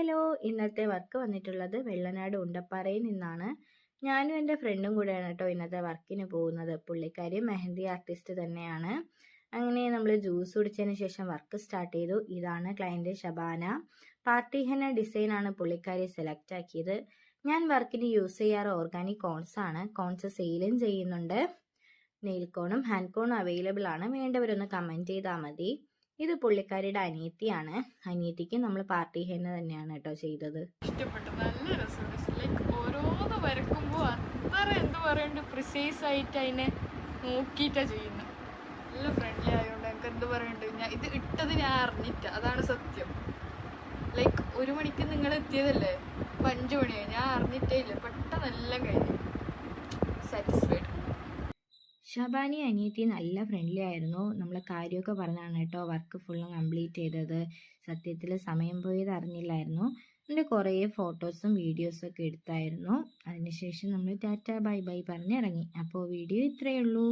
Hello, ഇന്നത്തെ work വന്നിട്ടുള്ളത് വെള്ളനാട് ഉണ്ടപ്പാറയിൽ നിന്നാണ്. ഞാനും എൻ്റെ ഫ്രണ്ടും കൂടെയാണ് കേട്ടോ ഇന്നത്തെ വർക്കിന് പോകുന്നത്. പുള്ളിക്കാരി മെഹന്തി ആർട്ടിസ്റ്റ് തന്നെയാണ്. അങ്ങനെ നമ്മൾ ജ്യൂസ് കുടിച്ചതിന് ശേഷം വർക്ക് സ്റ്റാർട്ട് ചെയ്തു. ഇതാണ് ക്ലയൻറ്റ് ഷബാന. പാർട്ടി ഹെന്ന ഡിസൈനാണ് പുള്ളിക്കാരി സെലക്ട് ആക്കിയത്. ഞാൻ വർക്കിന് യൂസ് ചെയ്യാറ് ഓർഗാനിക് കോൺസ് ആണ്. കോൺസ് സെയിലും ചെയ്യുന്നുണ്ട്. നെയിൽ കോണും ഹാൻഡ് കോണും അവൈലബിൾ ആണ്. വേണ്ടവരൊന്ന് കമൻറ്റ് ചെയ്താൽ മതി. ഇത് പുള്ളിക്കാരിയുടെ അനിയത്തിയാണ്. അനിയത്തിക്ക് നമ്മൾ പാർട്ടി ഹെന്ന തന്നെയാണ് കേട്ടോ ചെയ്തത്. ഇഷ്ടപ്പെട്ടു, നല്ല രസമുണ്ട്. ലൈക്ക് ഓരോന്ന് വരക്കുമ്പോൾ അത്ര എന്ത് പറയണ്ട് പ്രിസൈസ് ആയിട്ട് അതിനെ നോക്കിയിട്ടാണ് ചെയ്യുന്നത്. നല്ല ഫ്രണ്ട്ലി ആയതുകൊണ്ട് എനിക്ക് എന്ത് പറയണ്ട്, ഞാൻ ഇത് ഇട്ടത് ഞാൻ അറിഞ്ഞിട്ട, അതാണ് സത്യം. ലൈക്ക് 1 മണിക്ക് നിങ്ങൾ എത്തിയതല്ലേ, ഇപ്പം 5 മണിയായി, ഞാൻ അറിഞ്ഞിട്ടേ ഇല്ല. പെട്ടെന്നെല്ലാം കഴിഞ്ഞു, സാറ്റിസ്ഫൈഡ്. ഷബാനി അനിയത്തി നല്ല ഫ്രണ്ട്ലി ആയിരുന്നു. നമ്മൾ കാര്യമൊക്കെ പറഞ്ഞാണ് കേട്ടോ വർക്ക് ഫുള്ളും കംപ്ലീറ്റ് ചെയ്തത്. സത്യത്തിൽ സമയം പോയത് അറിഞ്ഞില്ലായിരുന്നു. എൻ്റെ കുറേ ഫോട്ടോസും വീഡിയോസും ഒക്കെ എടുത്തായിരുന്നു. അതിനുശേഷം നമ്മൾ ടാറ്റ ബൈ ബൈ പറഞ്ഞ് ഇറങ്ങി. അപ്പോൾ വീഡിയോ ഇത്രയേ ഉള്ളൂ.